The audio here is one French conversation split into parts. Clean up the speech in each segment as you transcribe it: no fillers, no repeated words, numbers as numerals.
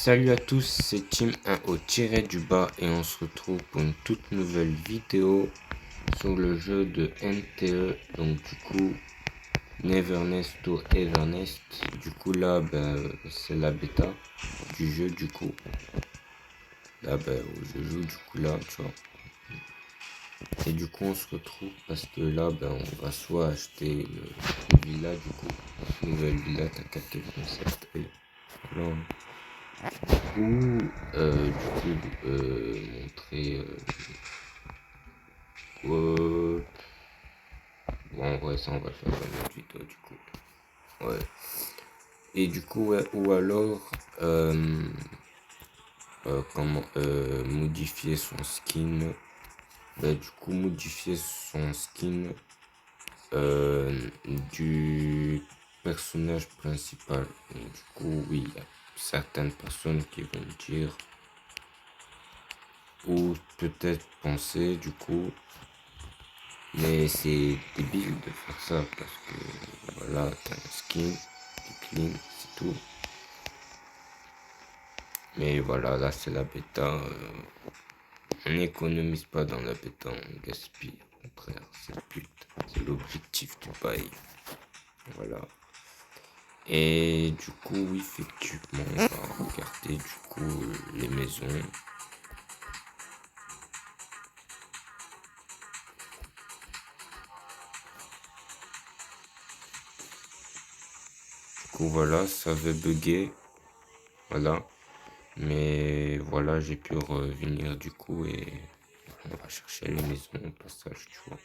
Salut à tous, c'est Team 1 au tiré du bas et on se retrouve pour une toute nouvelle vidéo sur le jeu de NTE. Donc du coup, Nevernest to Evernest. Du coup là, c'est la bêta du jeu du coup. Là, je joue du coup là, tu vois. Et du coup, on se retrouve parce que là, on va soit acheter une villa du coup, une nouvelle villa, t'as capté le concept. Et voilà. Ou montrer bon, en vrai ça on va faire une autre vidéo du coup, ouais. Et du coup, ouais, ou alors comment modifier son skin. Du coup, modifier son skin du personnage principal. Et du coup, oui, il y a certaines personnes qui vont dire, ou peut-être penser du coup, mais c'est débile de faire ça parce que voilà, t'as un skin, t'es clean, c'est tout. Mais voilà, là c'est la bêta. On n'économise pas dans la bêta, on gaspille. Au contraire, c'est le but, c'est l'objectif du bail. Voilà. Et du coup, oui, effectivement, on va regarder du coup les maisons. Du coup, voilà, ça avait bugué. Voilà. Mais voilà, j'ai pu revenir du coup et on va chercher les maisons au passage, tu vois.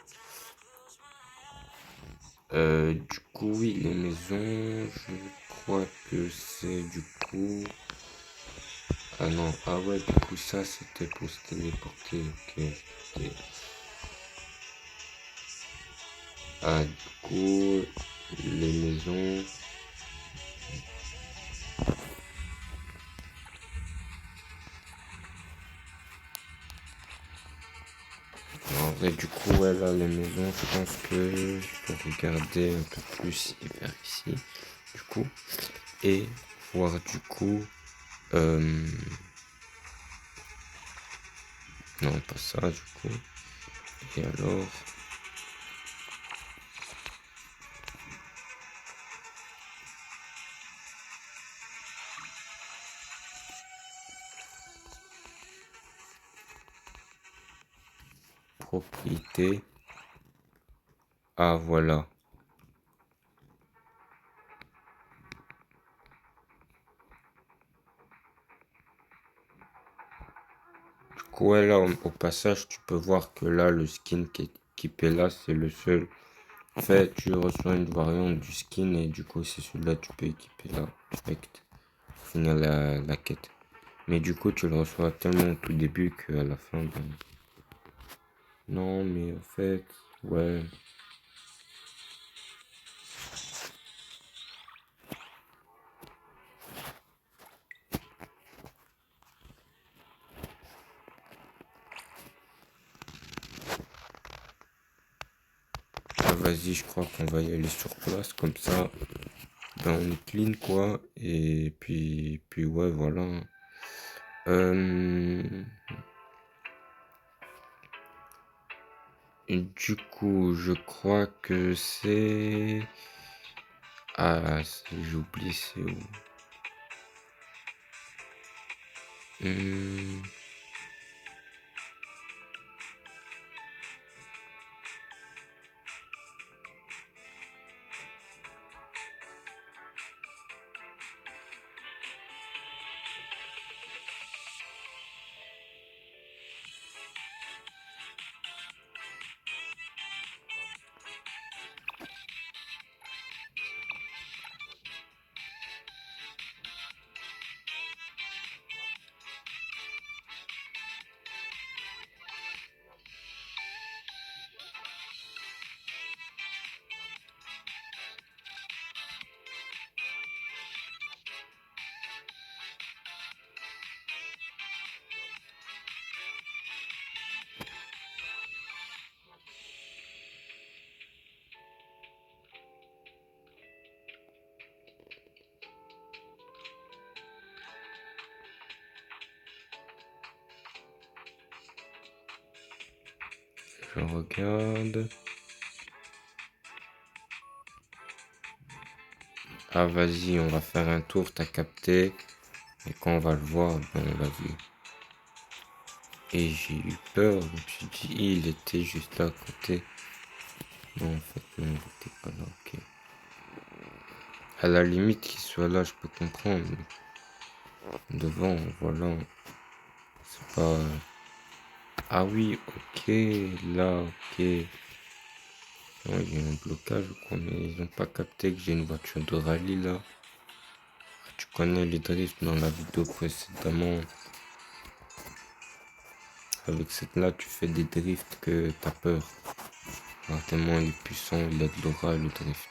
Du coup, oui, les maisons, je crois que c'est du coup... Ah non, ah ouais, du coup, ça, c'était pour se téléporter, ok. Ah, du coup, les maisons... En vrai, du coup, ouais, là, les maisons, je pense que je peux regarder un peu plus vers ici, du coup, et voir du coup... Non, pas ça, du coup. Et alors... Propriété. Ah, voilà. Du coup, ouais, là, au passage, tu peux voir que là, le skin qui est équipé là, c'est le seul. En fait, tu reçois une variante du skin et du coup, c'est celui-là que tu peux équiper là, direct, pour finir la quête. Mais du coup, tu le reçois tellement au tout début qu'à la fin, non, mais en fait, ouais. Ah, vas-y, je crois qu'on va y aller sur place, comme ça, on est clean, quoi. Et puis ouais, voilà. Euh, et du coup, je crois que c'est... Ah, j'oublie, c'est où? Hmm, Je regarde. Ah, vas-y, on va faire un tour, t'as capté. Et quand on va le voir, ben, on l'a vu. Et j'ai eu peur, je me suis dit, il était juste là à côté. Non, en fait, non, il était pas là, ok. À la limite qu'il soit là, je peux comprendre. Mais devant, voilà. C'est pas... Ah oui, ok, là, ok. Non, il y a un blocage ou quoi, mais ils ont pas capté que j'ai une voiture de rallye là. Tu connais les drifts dans la vidéo précédemment. Avec cette là, tu fais des drifts que t'as peur. Alors, tellement il est puissant, il a de l'aura le drift.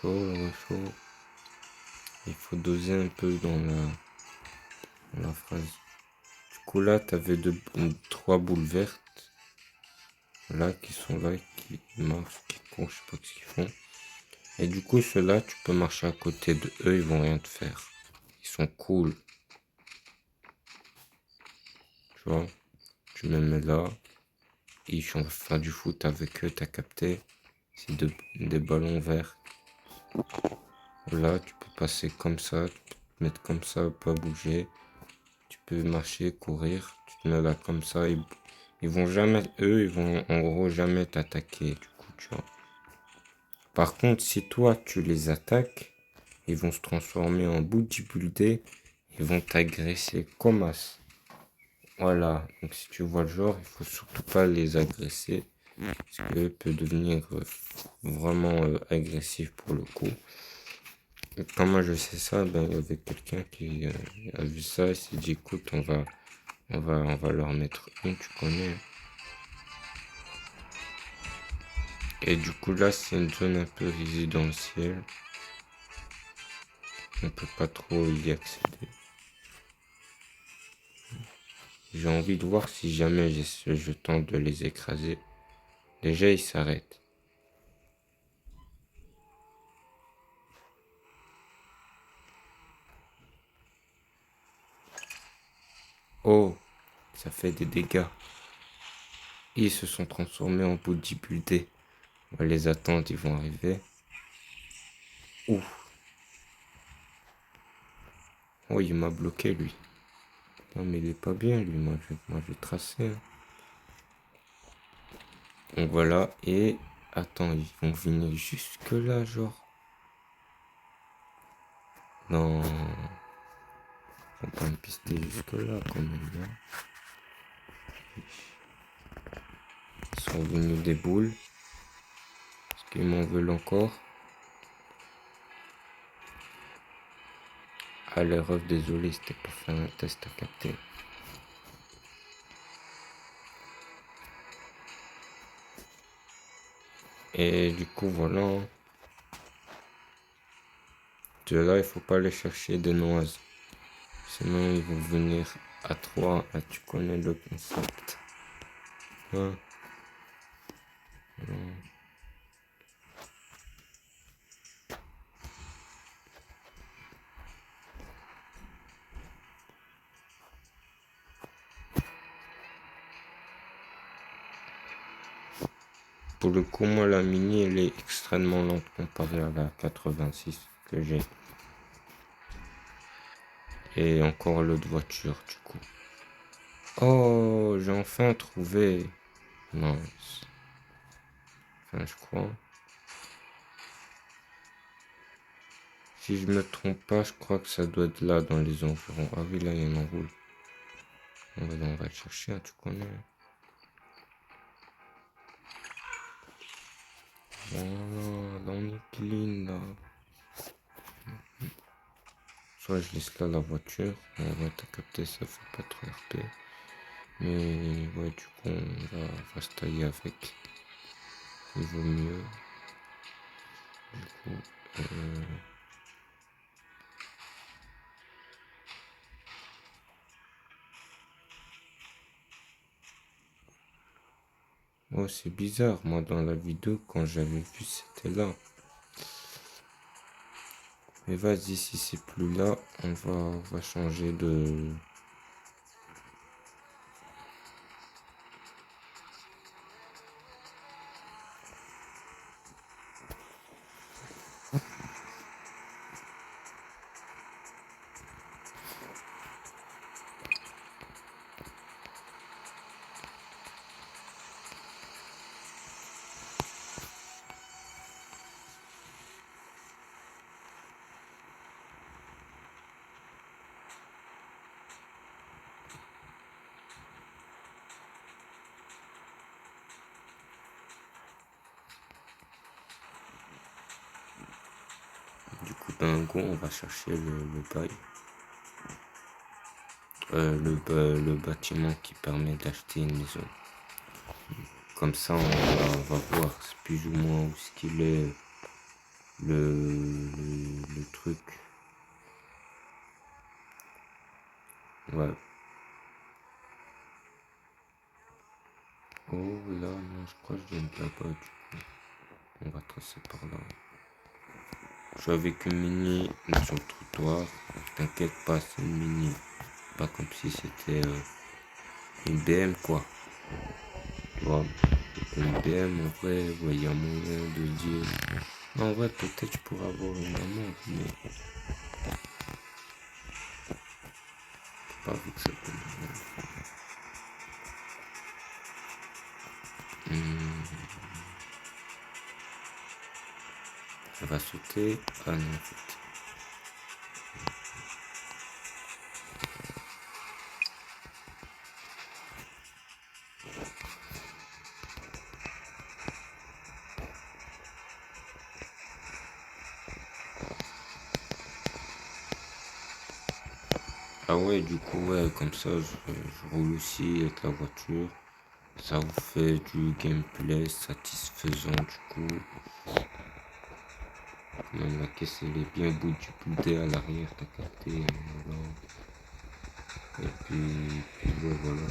Chaud, chaud. Il faut doser un peu dans la phrase. Du coup là, t'avais trois boules vertes. Là, qui sont là, qui marchent, qui courent, je sais pas ce qu'ils font. Et du coup, ceux-là, tu peux marcher à côté de eux, ils vont rien te faire. Ils sont cool. Tu vois, tu me mets là. Ils sont faire du foot avec eux, t'as capté. C'est des ballons verts. Là, tu peux passer comme ça, tu peux te mettre comme ça, pas bouger. Tu peux marcher, courir. Tu te mets là comme ça. Ils vont jamais, eux, ils vont en gros jamais t'attaquer. Du coup, tu vois. Par contre, si toi, tu les attaques, ils vont se transformer en bodybuildés. Ils vont t'agresser comme as. Voilà. Donc, si tu vois le genre, il faut surtout pas les agresser. Parce qu'eux peuvent devenir vraiment agressifs pour le coup. Et quand moi je sais ça, ben, il y avait quelqu'un qui a vu ça et s'est dit écoute, on va leur mettre une, tu connais. Et du coup là c'est une zone un peu résidentielle. On peut pas trop y accéder. J'ai envie de voir si jamais je tente de les écraser. Déjà ils s'arrêtent. Oh, ça fait des dégâts. Ils se sont transformés en bodybuildés. On va les attendre, ils vont arriver. Ouf. Oh, il m'a bloqué lui. Non mais il est pas bien lui, moi je vais tracer. Hein. Donc voilà, et attends, ils vont venir jusque là, genre. Non, ils vont pas me pister jusque là quand même. Hein. Ils sont venus des boules. Est-ce qu'ils m'en veulent encore? Ah les refs, désolé, c'était pour faire un test à capter. Et du coup voilà. De là, il faut pas aller chercher des noises. Sinon ils vont venir à 3. Ah, tu connais le concept. Hein? Non. Pour le coup, moi, la Mini, elle est extrêmement lente comparée à la 86 que j'ai. Et encore l'autre voiture, du coup. Oh, j'ai enfin trouvé. Nice. Enfin, je crois. Si je me trompe pas, je crois que ça doit être là, dans les environs. Ah oui, là, il y en enroule. On va le chercher, hein, tu connais. Voilà, là, on est clean, là. Soit je laisse là la voiture. On va te capter, ça fait pas trop RP. Mais ouais, du coup, va se tailler avec. Il vaut mieux. Du coup, oh, c'est bizarre. Moi, dans la vidéo, quand j'avais vu, c'était là. Mais vas-y, si c'est plus là, on va changer de... Du coup, ben, go, on va chercher le bail. Le bâtiment qui permet d'acheter une maison. Comme ça, on va voir plus ou moins où ce qu'il est le truc. Ouais. Oh là, non, je crois que je viens de là-bas du coup. On va tracer par là. Je suis avec une mini sur le trottoir. T'inquiète pas, c'est une mini. Pas comme si c'était une BM quoi. Tu vois. Une BM en vrai, ouais, y a moyen de dire. Non, en vrai, peut-être je pourrais avoir une amende, mais pas vu que ça peut. Ça va sauter. Ah non, en fait. Ah ouais, du coup, ouais, comme ça, je roule aussi avec la voiture. Ça vous fait du gameplay satisfaisant, du coup. Même la caisse, elle est bien boudée à l'arrière, t'as capté. Voilà. Et puis ouais, voilà.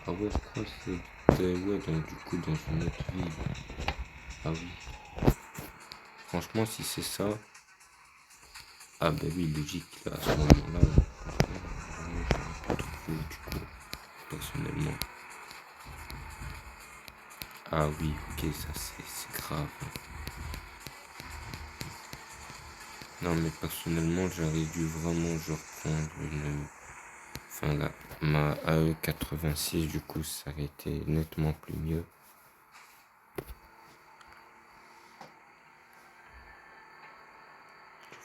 Ah ouais, je crois que c'était, ouais, donc du coup, dans une autre vie. Ah oui. Franchement, si c'est ça, ah ben oui, logique, là, à ce moment-là, franchement, j'aurais pas trouvé, du coup, personnellement. Ah oui, ok, ça c'est grave. Non, mais personnellement, j'aurais dû vraiment genre prendre une. Enfin, là, ma AE86, du coup, ça aurait été nettement plus mieux.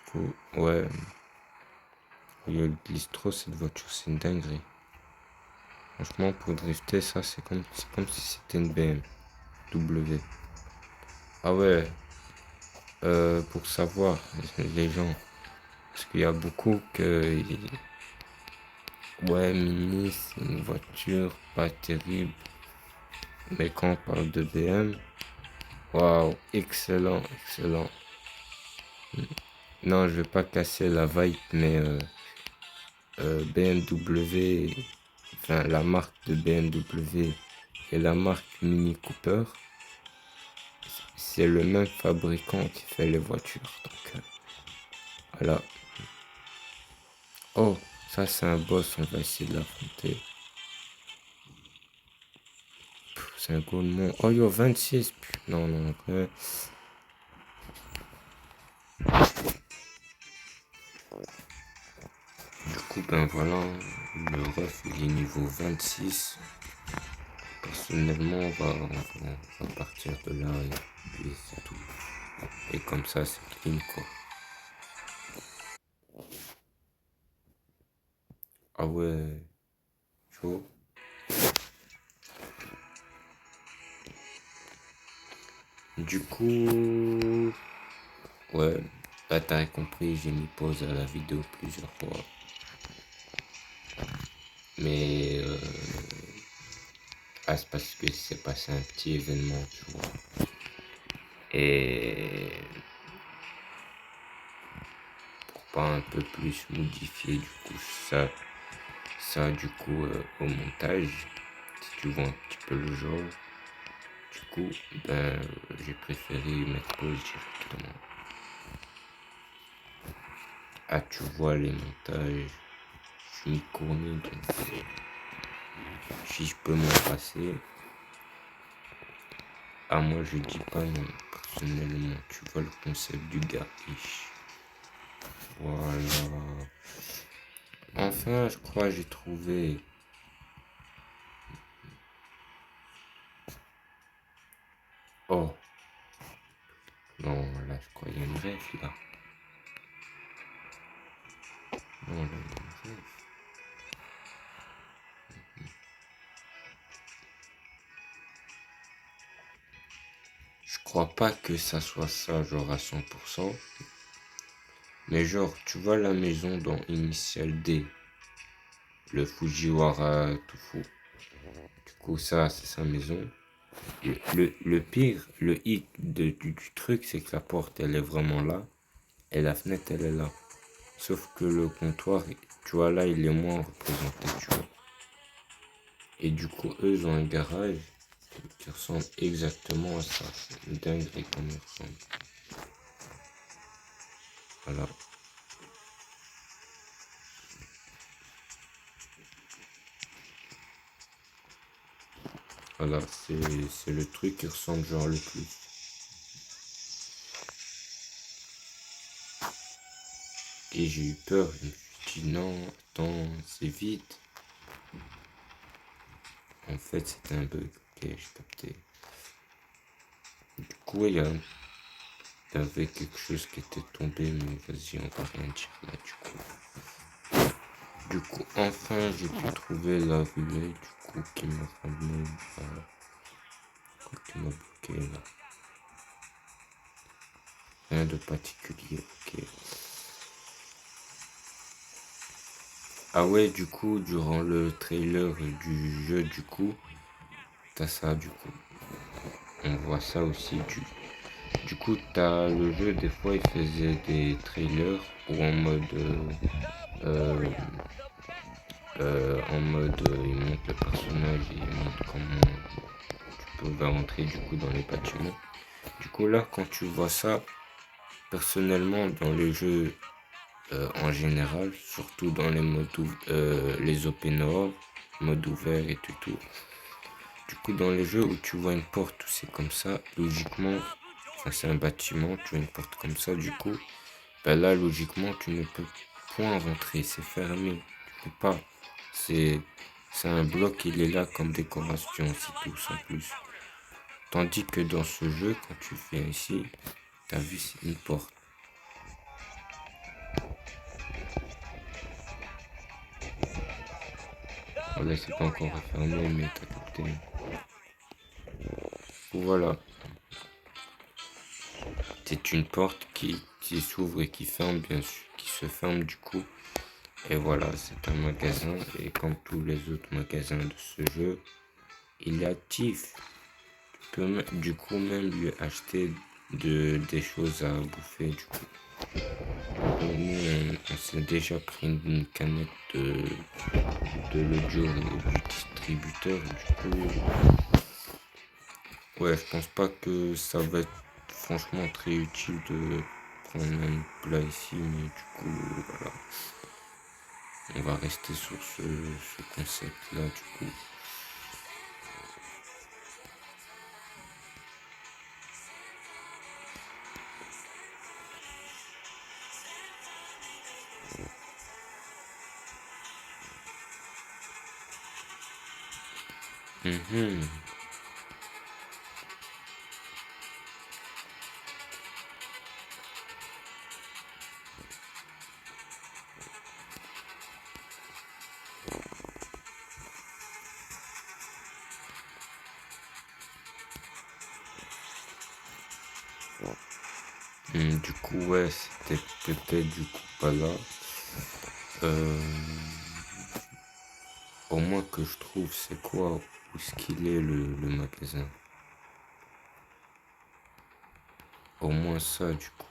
Du coup, ouais, le glisse trop cette voiture, c'est une dinguerie. Franchement, pour drifter, ça, c'est comme si c'était une BMW. Ah ouais, pour savoir, les gens, parce qu'il y a beaucoup que. Ouais, Mini, c'est une voiture pas terrible. Mais quand on parle de BM, waouh, excellent, excellent. Non, je vais pas casser la vibe, mais BMW, enfin la marque de BMW et la marque Mini Cooper, c'est le même fabricant qui fait les voitures. Donc voilà. Oh, ça c'est un boss, on va essayer de l'affronter. C'est un gourmand. Oh yo, 26. Non, non, en vrai. Du coup, ben voilà, le ref il est niveau 26. Personnellement, on va partir de là et puis c'est tout. Et comme ça, c'est clean quoi. Ah ouais, chaud. Du coup, ouais, bah t'as compris, j'ai mis pause à la vidéo plusieurs fois. Mais c'est parce que c'est passé un petit événement, tu vois. Et pour pas un peu plus modifier du coup ça du coup au montage, si tu vois un petit peu le genre, du coup ben j'ai préféré mettre pause directement. Ah tu vois les montages, je suis corné donc si je peux m'en passer. Ah moi je dis pas non, personnellement, tu vois le concept du garish. Voilà. Enfin je crois que j'ai trouvé. Oh non là je crois qu'il y a une rêve là. Non là il y a une rêve. crois pas que ça soit ça, genre à 100%. Mais genre, tu vois la maison dans Initial D, le Fujiwara Tofu. Du coup, ça, c'est sa maison. Le pire, le hic du truc, c'est que la porte, elle est vraiment là. Et la fenêtre, elle est là. Sauf que le comptoir, tu vois, là, il est moins représenté, tu vois. Et du coup, eux, ils ont un garage qui ressemble exactement à ça. C'est une dinguerie comme il ressemble. Voilà. Voilà, c'est le truc qui ressemble genre le plus. Et j'ai eu peur, je me suis dit non, attends, c'est vite. En fait, c'était un bug, ok, j'ai capté. Du coup, il y avait quelque chose qui était tombé, mais vas-y, on va rien dire là, du coup. Du coup, enfin, j'ai pu trouver la ruée, du coup, qui m'a ramené qui m'a bloqué là. Rien de particulier, ok. Ah ouais, du coup, durant le trailer du jeu, du coup, t'as ça, du coup. On voit ça aussi. Du coup, t'as le jeu, des fois, il faisait des trailers ou euh, il montre le personnage et il montre comment tu peux rentrer du coup dans les bâtiments. Du coup, là, quand tu vois ça, personnellement, dans les jeux en général, surtout dans les les open world, mode ouvert et tout. Du coup, dans les jeux où tu vois une porte où c'est comme ça, logiquement, enfin, c'est un bâtiment, tu vois une porte comme ça, du coup, ben là, logiquement, tu ne peux point rentrer, c'est fermé, tu peux pas. C'est, c'est un bloc, il est là comme décoration, c'est tout, sans plus. Tandis que dans ce jeu, quand tu viens ici, t'as vu, c'est une porte. Voilà, c'est pas encore refermé, mais t'as capté. Voilà, c'est une porte qui s'ouvre et qui ferme, bien sûr, qui se ferme du coup. Et voilà, c'est un magasin et comme tous les autres magasins de ce jeu, il est actif. Tu peux du coup même lui acheter des choses à bouffer du coup. Et nous, on s'est déjà pris une canette de l'autre jour du distributeur. Du coup, ouais, je pense pas que ça va être franchement très utile de prendre un plat ici, mais du coup, voilà. On va rester sur ce concept-là, du coup. Mhm. Du coup, ouais, c'était peut-être du coup pas là. Euh, Au moins que je trouve, c'est quoi, où est-ce qu'il est le magasin. Au moins ça, du coup.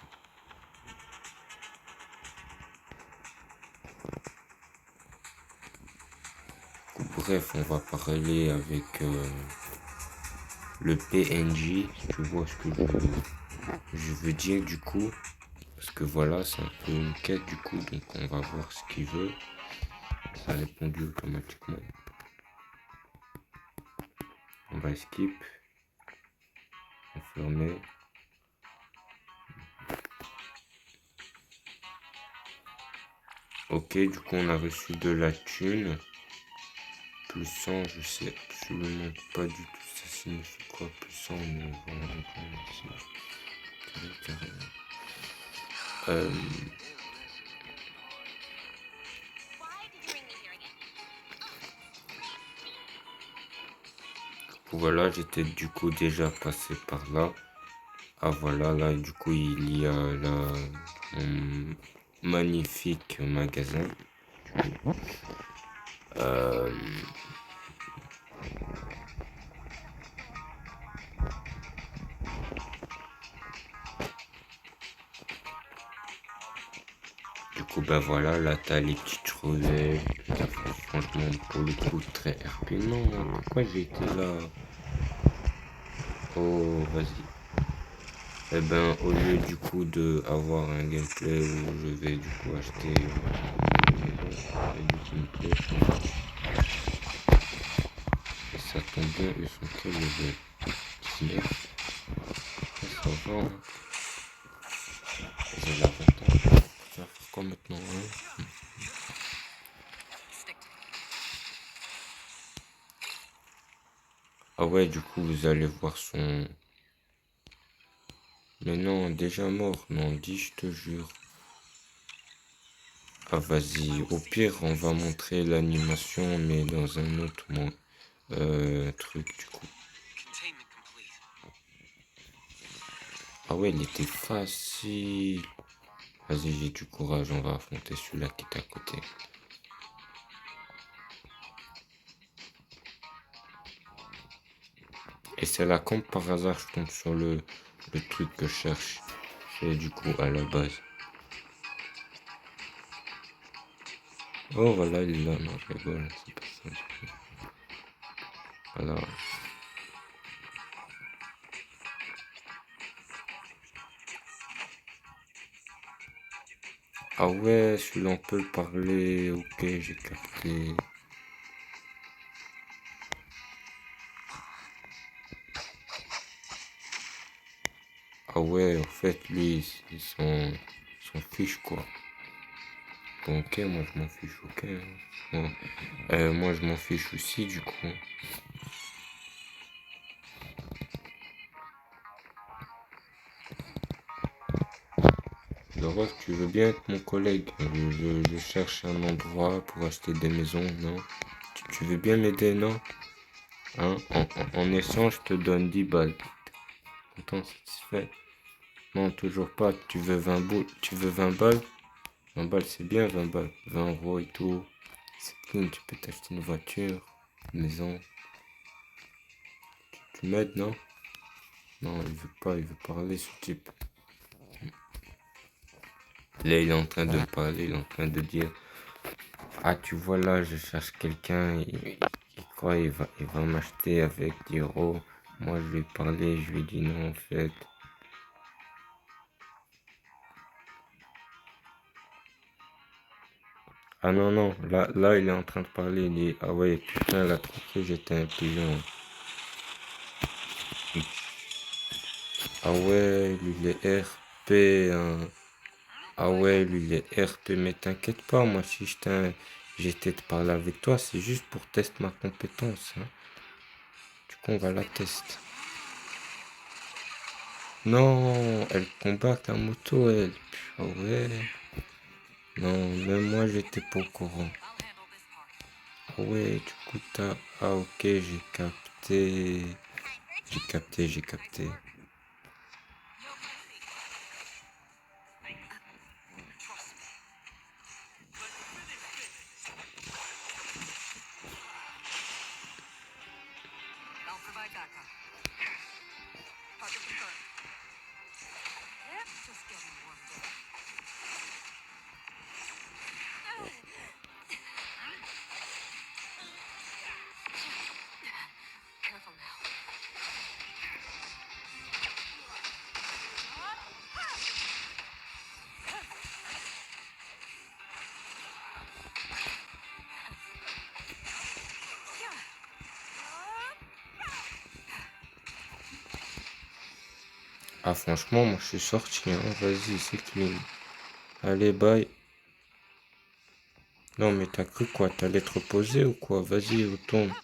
Bref, on va parler avec le PNJ, si tu vois ce que je veux dire, du coup. Parce que voilà, c'est un peu une quête, du coup, donc on va voir ce qu'il veut. Ça a répondu automatiquement. On va skip. Confirmer. Ok, du coup, on a reçu de la thune. Plus 100, je sais absolument pas du tout ça signifie quoi. Plus 100, mais voilà, merci. Carré. Euh, voilà, j'étais du coup déjà passé par là. Ah voilà, là du coup il y a là un magnifique magasin. Euh, du coup ben voilà, là t'as les petites roulets. Franchement pour le coup très RP. Non, pourquoi j'ai été là? Oh vas-y. Eh ben au lieu du coup de avoir un gameplay où je vais du coup acheter une maison, et du gameplay. Et ça tombe bien, ils sont quel level? 19. Ça va, hein. J'ai l'avantage. Ça fait quoi maintenant, hein? Ah ouais, du coup, vous allez voir son... Mais non, déjà mort. Non, dis, je te jure. Ah, vas-y. Au pire, on va montrer l'animation, mais dans un autre truc, du coup. Ah ouais, il était facile. Vas-y, j'ai du courage, on va affronter celui-là qui est à côté. Et c'est là, comme par hasard, je tombe sur le truc que je cherche. C'est du coup à la base. Oh voilà, il est là, non, je rigole, c'est pas ça du coup. Voilà. Ah ouais, celui-là on peut le parler, ok, j'ai capté. Ah ouais, en fait, lui, il s'en fiche quoi. Bon, ok, moi je m'en fiche, ok. Moi, moi je m'en fiche aussi du coup. D'abord, tu veux bien être mon collègue. Je cherche un endroit pour acheter des maisons, non? Tu veux bien m'aider, non? Hein? En échange, je te donne 10 balles. Content, satisfait? Non, toujours pas. Tu veux 20 boules? Tu veux 20 balles? 20 balles, c'est bien, 20 balles. 20 € et tout. C'est cool, tu peux t'acheter une voiture, une maison. Tu m'aides, non? Non, il veut pas, il veut parler, ce type. Là, il est en train de me parler, il est en train de dire, ah, tu vois là, je cherche quelqu'un, il croit, il va m'acheter avec 10 €. Moi, je lui ai parlé, je lui ai dit non, en fait. Ah non, non, là, il est en train de parler, il dit, ah ouais, putain, la trophée, j'étais un pigeon. Ah ouais, lui, il est RP, hein. Ah ouais, lui, il est RP, mais t'inquiète pas, moi, si j'étais de parler avec toi, c'est juste pour tester ma compétence, hein. Du coup, on va la tester. Non, elle combat la moto, elle. Ah ouais. Non, même moi, j'étais pas au courant. Ah ouais, du coup, t'as... Ah ok, j'ai capté. J'ai capté, j'ai capté. Ah franchement, moi, je suis sorti, hein. Vas-y, c'est clean. Allez, bye. Non, mais t'as cru quoi? T'allais te reposer ou quoi? Vas-y, retourne.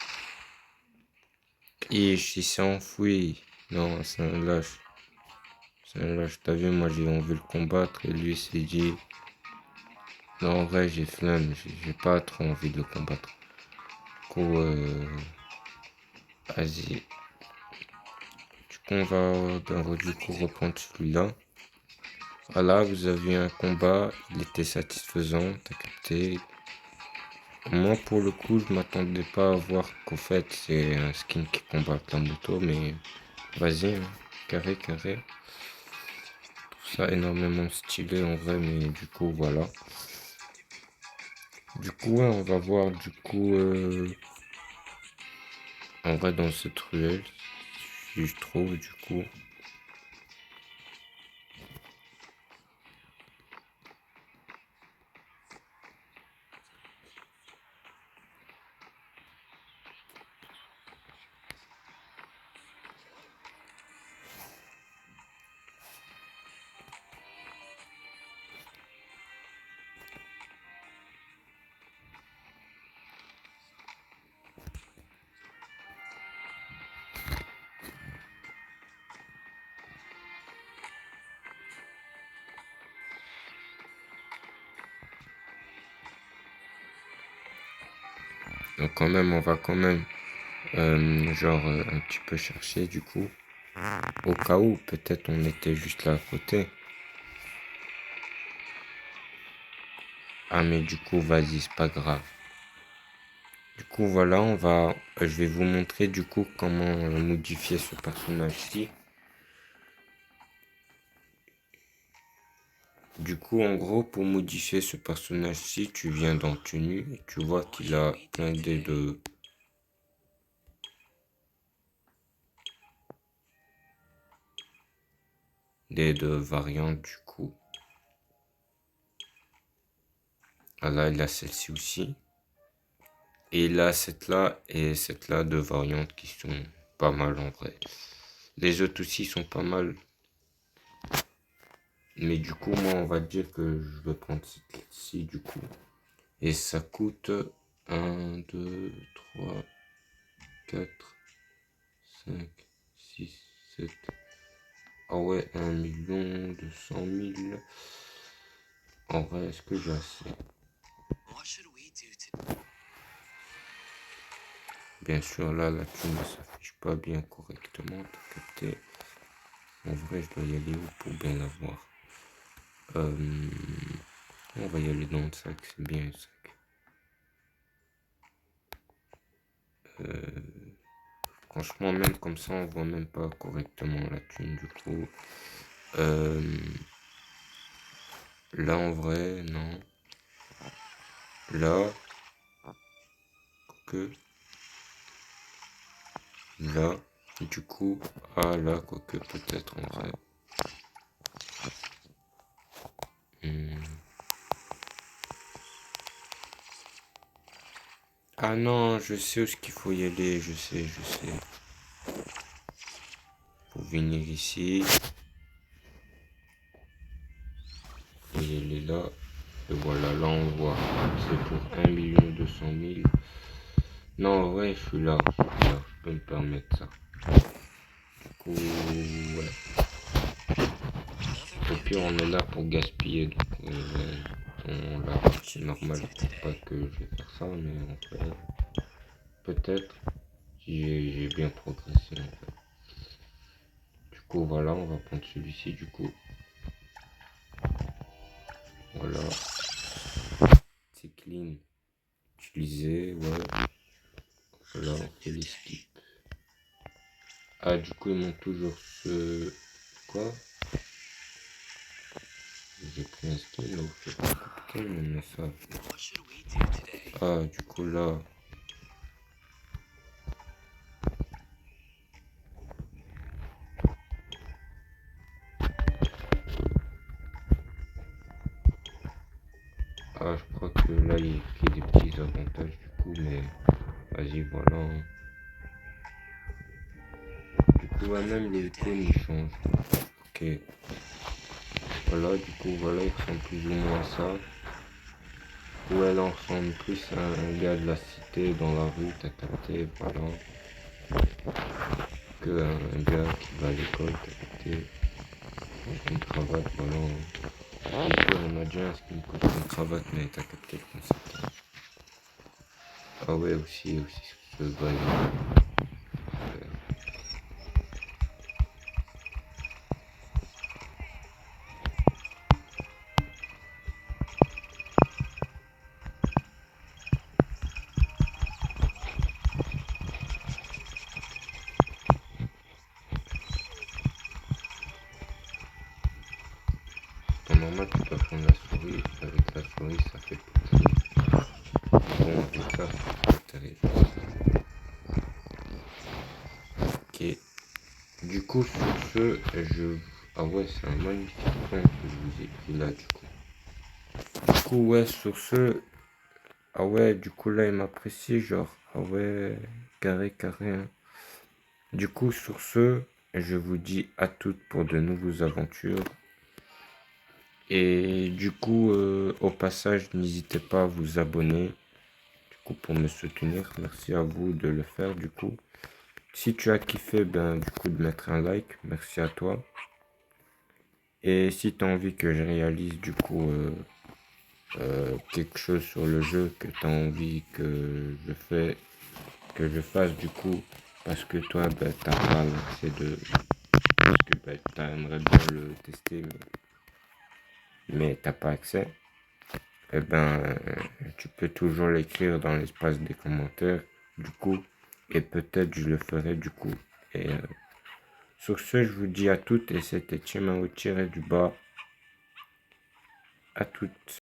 Et il s'est enfoui. Non, c'est un lâche. C'est un lâche. T'as vu, moi, j'ai envie de le combattre. Et lui, il s'est dit... Non, en vrai, j'ai flemme. J'ai pas trop envie de le combattre. Du coup, vas-y. Du on va du coup reprendre celui-là. Voilà, vous avez eu un combat, il était satisfaisant, t'as capté. Moi pour le coup, je m'attendais pas à voir qu'au fait c'est un skin qui combat avec la moto, mais vas-y, hein, carré, carré. Je trouve ça énormément stylé en vrai, mais du coup voilà. Du coup, ouais, on va voir du coup en vrai dans cette ruelle, si je trouve du coup. Donc quand même, on va quand même un petit peu chercher du coup. Au cas où, peut-être on était juste là à côté. Ah mais du coup, vas-y, c'est pas grave. Du coup, voilà, je vais vous montrer du coup comment modifier ce personnage-ci. Du coup, en gros, pour modifier ce personnage-ci, tu viens dans tenue et tu vois qu'il a plein de variantes du coup. Ah là, il a celle-ci aussi. Et il a cette-là et cette-là de variantes qui sont pas mal en vrai. Les autres aussi sont pas mal. Mais du coup, moi, on va dire que je vais prendre celle-ci du coup. Et ça coûte 1, 2, 3, 4, 5, 6, 7. Ah ouais, 1 200 000. En vrai, est-ce que j'ai assez? Bien sûr, là, la thune ne s'affiche pas bien correctement. T'as capté? En vrai, je dois y aller où pour bien la voir? On va y aller dans le sac, c'est bien le sac. Franchement, même comme ça, on voit même pas correctement la thune du coup. Là, en vrai, non. Là, que là, du coup, ah là, quoique peut-être en vrai. Ah non, je sais où est-ce qu'il faut y aller, je sais. Faut venir ici. Faut y aller là. Et voilà, là on voit. C'est pour 1 200 000. Non, ouais, je suis là. Je peux me permettre ça. Du coup, ouais. Au pire, on est là pour gaspiller. Donc, là, c'est normal. Pas que je vais faire ça, mais en fait, peut-être si j'ai bien progressé en fait. Du coup, voilà, on va prendre celui-ci du coup. Voilà. C'est clean. Utiliser, ouais. Voilà, on fait les skips. Ah, du coup, ils montent toujours ce. Quoi? J'ai pris un skin là, je sais pas pourquoi ils m'ont mis ça. Ah, du coup, là. Ah, je crois que là, il y a des petits avantages du coup, mais vas-y, voilà, hein. Du coup, ouais, même les icônes ils changent. Ok. Voilà, du coup, voilà, il ressemble plus ou moins à ça. Ouais, là, on ressemble plus à un gars de la cité dans la rue, t'as capté, voilà. Que un gars qui va à l'école, t'as capté. Avec une cravate, voilà, hein. Du coup, on a déjà un skin coûte une cravate, mais t'as capté le concept, hein. Ah ouais, aussi, ce bail. normal, tu dois prendre la souris. Avec la souris, ça fait pas terrible. Bon, avec ça, c'est pas terrible. Ok. Du coup, sur ce, ah ouais, c'est un magnifique plan que je vous ai pris là, du coup. Du coup, ouais, sur ce... Ah ouais, du coup, là, il m'apprécie, genre... Ah ouais, carré, carré, hein. Du coup, sur ce, je vous dis à toutes pour de nouvelles aventures. Et du coup, au passage, n'hésitez pas à vous abonner. Du coup, pour me soutenir, merci à vous de le faire, du coup. Si tu as kiffé, ben, du coup, de mettre un like, merci à toi. Et si tu as envie que je réalise, du coup, quelque chose sur le jeu, que tu as envie que je fasse, du coup, parce que toi, ben, t'as pas l'accès de... Parce que ben, tu aimerais bien le tester, mais t'as pas accès. Eh ben, tu peux toujours l'écrire dans l'espace des commentaires, du coup, et peut-être je le ferai, du coup. Et sur ce, je vous dis à toutes, et c'était Chimao tiré du bas. À toutes.